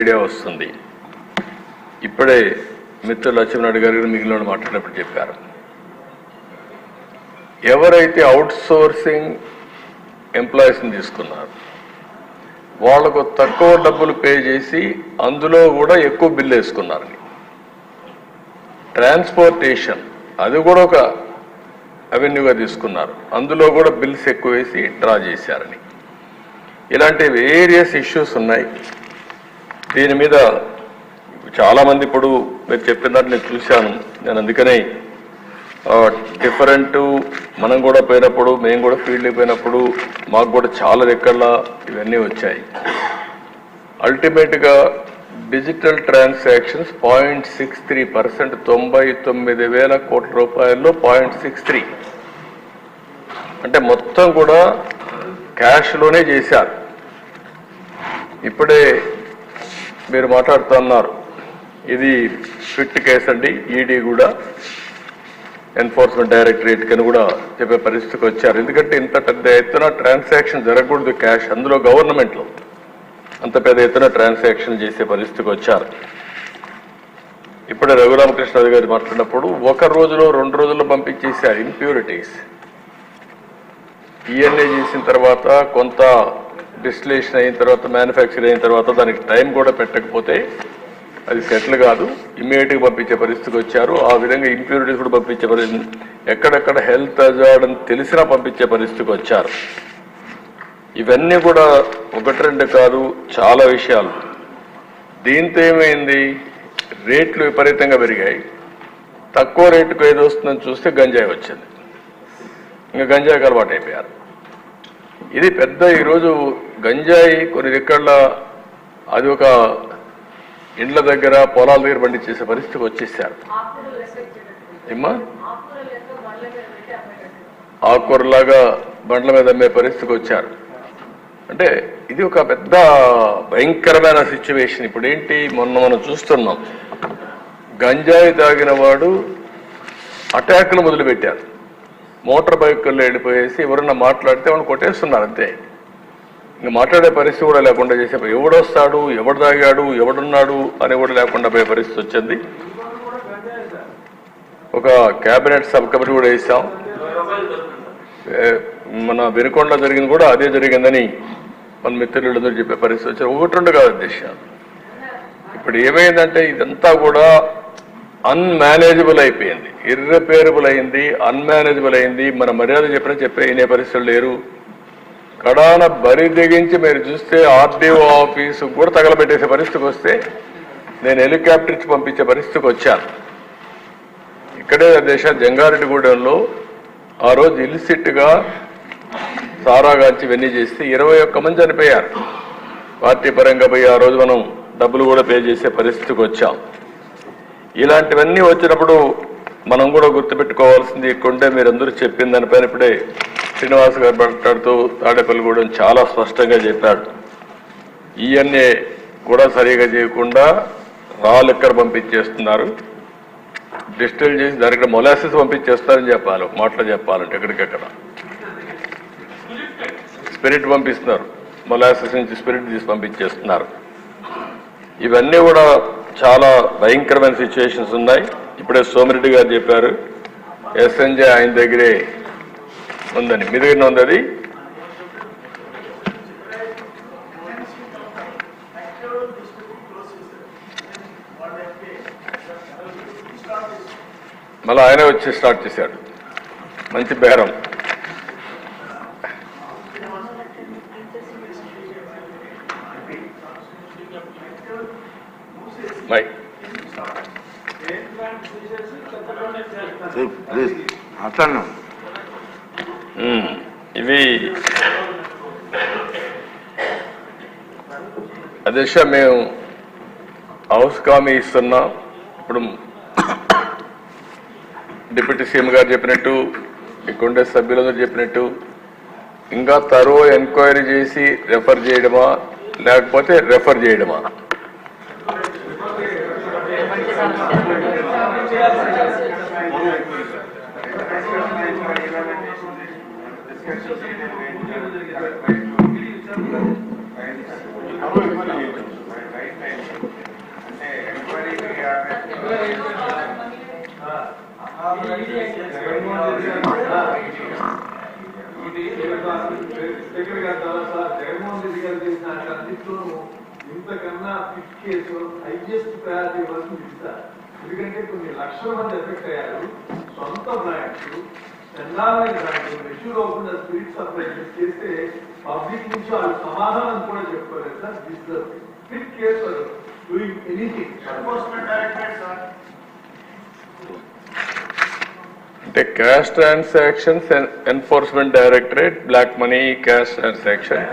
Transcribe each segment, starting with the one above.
Idea వస్తుంది. ఇప్పుడే మిత్రులు లక్ష్మణ్ గారు మిగిలిన మాట్లాడినప్పుడు చెప్పారు, ఎవరైతే అవుట్ సోర్సింగ్ ఎంప్లాయీస్ని తీసుకున్నారు వాళ్లకు తక్కువ డబ్బులు పే చేసి అందులో కూడా ఎక్కువ బిల్లు వేసుకున్నారని, ట్రాన్స్పోర్టేషన్ అది కూడా ఒక అవెన్యూగా తీసుకున్నారు, అందులో కూడా బిల్స్ ఎక్కువ వేసి డ్రా చేశారని, ఇలాంటి వేరియస్ ఇష్యూస్ ఉన్నాయి. దీని మీద చాలామంది ఇప్పుడు మీరు చెప్పిన దాన్ని నేను చూశాను. నేను అందుకనే డిఫరెంట్ మనం కూడా పోయినప్పుడు మేము కూడా ఫీల్డ్కి పోయినప్పుడు మాకు కూడా చాలా రెక్కల ఇవన్నీ వచ్చాయి. అల్టిమేట్గా డిజిటల్ ట్రాన్సాక్షన్స్ 0.63%, 99,000 కోట్ల రూపాయల్లో 0.63 అంటే మొత్తం కూడా క్యాష్లోనే చేశారు. ఇప్పుడే మీరు మాట్లాడుతున్నారు, ఇది ఫిట్ కేసు అండి, ఈడీ కూడా ఎన్ఫోర్స్మెంట్ డైరెక్టరేట్ కని కూడా చెప్పే పరిస్థితికి వచ్చారు. ఎందుకంటే ఇంత పెద్ద ఎత్తున ట్రాన్సాక్షన్ జరగకూడదు క్యాష్, అందులో గవర్నమెంట్లో అంత పెద్ద ఎత్తున ట్రాన్సాక్షన్ చేసే పరిస్థితికి వచ్చారు. ఇప్పుడే రఘురామకృష్ణ గారు మాట్లాడినప్పుడు ఒక రోజులో 2 రోజుల్లో పంపించేశారు ఇంప్యూరిటీస్. ఈఎన్ఏ చేసిన తర్వాత కొంత డిస్టిలేషన్ అయిన తర్వాత మ్యానుఫ్యాక్చర్ అయిన తర్వాత దానికి టైం కూడా పెట్టకపోతే అది సెటిల్ కాదు, ఇమ్మీడియట్గా పంపించే పరిస్థితికి వచ్చారు. ఆ విధంగా ఇంప్యూరిటీస్ కూడా పంపించే పరిస్థితి, ఎక్కడెక్కడ హెల్త్ హజార్డ్ అని తెలిసినా పంపించే పరిస్థితికి వచ్చారు. ఇవన్నీ కూడా 1-2 కాదు, చాలా విషయాలు. దీంతో ఏమైంది, రేట్లు విపరీతంగా పెరిగాయి. తక్కువ రేటుకు ఏది వస్తుందని చూస్తే గంజాయి వచ్చింది, ఇంకా గంజాయికి అలవాటు అయిపోయారు. ఇది పెద్ద ఈరోజు గంజాయి కొన్ని దిక్కల్లో అది ఒక ఇండ్ల దగ్గర పొలాల దగ్గర పండించేసే పరిస్థితికి వచ్చేసారు. ఏమ్మా ఆకుకూరలాగా బండ్ల మీద అమ్మే పరిస్థితికి వచ్చారు. అంటే ఇది ఒక పెద్ద భయంకరమైన సిచ్యువేషన్. ఇప్పుడు ఏంటి, మొన్న మనం చూస్తున్నాం, గంజాయి తాగిన వాడు అటాక్లు మొదలుపెట్టారు. మోటార్ బైకుల్లో వెళ్ళిపోయేసి ఎవరన్నా మాట్లాడితే వాళ్ళు కొట్టేస్తున్నారు అంతే. ఇంకా మాట్లాడే పరిస్థితి కూడా లేకుండా చేసే, ఎవడొస్తాడు, ఎవడు తాగాడు, ఎవడున్నాడు అని కూడా లేకుండా పోయే పరిస్థితి వచ్చింది. ఒక క్యాబినెట్ సబ్ కమిటీ కూడా వేసాం. మన వెనుకొండలో జరిగింది కూడా అదే జరిగిందని మన మిత్రులందరూ చెప్పే పరిస్థితి వచ్చారు. 1-2 కాదు అధ్యక్ష. ఇప్పుడు ఏమైందంటే ఇదంతా కూడా అన్మేనేజబుల్ అయిపోయింది, ఇర్రిపేరబుల్ అయింది, అన్మేనేజబుల్ అయింది. మన మర్యాద చెప్పే వినే పరిస్థితులు లేరు. కడాన బరి తెగించి మీరు చూస్తే ఆర్డీఓ ఆఫీసు కూడా తగలబెట్టేసే పరిస్థితికి వస్తే నేను హెలికాప్టర్ ఇచ్చి పంపించే పరిస్థితికి వచ్చాను. ఇక్కడే దేశ జంగారెడ్డిగూడెంలో ఆ రోజు ఇల్సిట్గా సారాగాంచి ఇవన్నీ చేస్తే 21 మంది చనిపోయారు. పార్టీ పరంగా పోయి ఆ రోజు మనం డబ్బులు కూడా పే చేసే పరిస్థితికి వచ్చాం. ఇలాంటివన్నీ వచ్చినప్పుడు మనం కూడా గుర్తుపెట్టుకోవాల్సింది కొండే మీరందరూ చెప్పిన దానిపైన ఇప్పుడే శ్రీనివాస్ గారు మాట్లాడుతూ తాడేపల్లిగూడెం చాలా స్పష్టంగా చెప్పాడు. ఈఎన్ఏ కూడా సరిగా చేయకుండా రా లిక్కర్ పంపించేస్తున్నారు, డిస్టిల్ చేసి దానికి మొలాసిస్ పంపించేస్తారని చెప్పాలి. మాటలు చెప్పాలంటే ఎక్కడికెక్కడ స్పిరిట్ పంపిస్తున్నారు, మొలాసిస్ నుంచి స్పిరిట్ తీసి పంపించేస్తున్నారు. ఇవన్నీ కూడా చాలా భయంకరమైన సిచ్యువేషన్స్ ఉన్నాయి. ఇప్పుడే సోమిరెడ్డి గారు చెప్పారు ఎస్ఎన్జే ఆయన దగ్గరే ఉందని. మీ దగ్గర ఉంది అది? మళ్ళీ ఆయన వచ్చి స్టార్ట్ చేశాడు, మంచి బేరం. ఇవి అధ్యక్ష మేము హౌస్ కామీ ఇస్తున్నాం. ఇప్పుడు డిప్యూటీ సీఎం గారు చెప్పినట్టు, ఇక్కడ సభ్యులందరూ చెప్పినట్టు ఇంకా తరో ఎంక్వైరీ చేసి రెఫర్ చేయడమా లేకపోతే రెఫర్ చేయడమా? జగన్మోహన్ రెడ్డి గారు చేసిన అన్నింటిలోనూ ఇంతకన్నా ఫిట్ కేసు హైయెస్ట్ ప్రయారిటీ వరకు ఇస్తారు. ఎందుకంటే కొన్ని లక్షల మంది ఎఫెక్ట్ అయ్యారు. సొంత బ్రాండ్స్ చందాలైన బ్రాండ్స్ మెచ్యూర్ అవ్వకుండా స్పిరిట్ సప్లై చేస్తే పబ్లిక్ నుంచి వాళ్ళు సమాధానం కూడా చెప్పుకోలేదు sir. This the fit case doing anything. Enforcement directorate sir అంటే cash transactions enforcement directorate, black money cash transaction,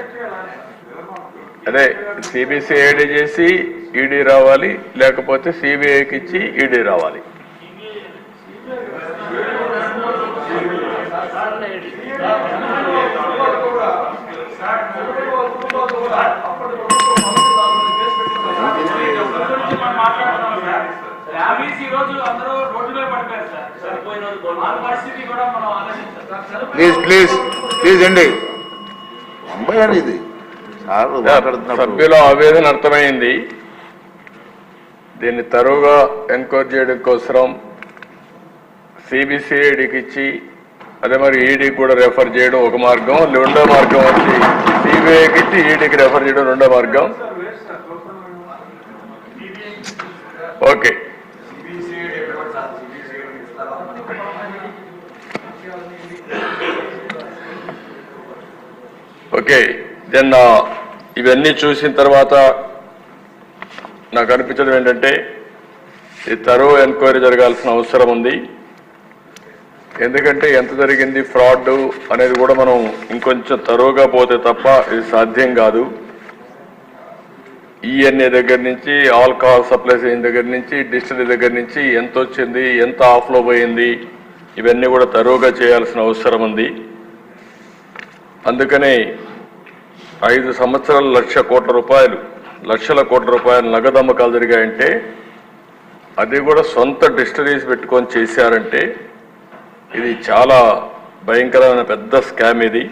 అదే సిబిసిఐడి చేసి ఈడీ రావాలి, లేకపోతే సిబిఐకి ఇచ్చి ఈడీ రావాలి. ప్లీజ్ అండి. అమ్మాయి అని ఇది సభ్యుల ఆవేదన అర్థమైంది. దీన్ని తరువుగా ఎంక్వైరీ చేయడం కోసం సిబిసిఐడికి ఇచ్చి అదే మరి ఈడీకి కూడా రెఫర్ చేయడం ఒక మార్గం, రెండో మార్గం వచ్చి సిబిఐకి ఇచ్చి ఈడీకి రెఫర్ చేయడం రెండో మార్గం. Okay, okay. దెన్ ఇవన్నీ చూసిన తర్వాత నాకు అనిపించడం ఏంటంటే ఈ తరువు ఎంక్వైరీ జరగాల్సిన అవసరం ఉంది. ఎందుకంటే ఎంత జరిగింది ఫ్రాడ్ అనేది కూడా మనం ఇంకొంచెం తరువుగా పోతే తప్ప ఇది సాధ్యం కాదు. ఈఎన్ఏ దగ్గర నుంచి, ఆల్కహాల్ సప్లైస్ అయిన దగ్గర నుంచి, డిస్టిలరీ దగ్గర నుంచి ఎంత వచ్చింది, ఎంత ఆఫ్లో పోయింది, ఇవన్నీ కూడా తరువుగా చేయాల్సిన అవసరం ఉంది. అందుకనే 5 సంవత్సరాలు లక్షల కోట్ల రూపాయలు నగదు అమ్మకాలు జరిగాయంటే అది కూడా సొంత డిస్టిలరీస్ పెట్టుకొని చేశారంటే ఇది చాలా భయంకరమైన పెద్ద స్కామ్ ఇది.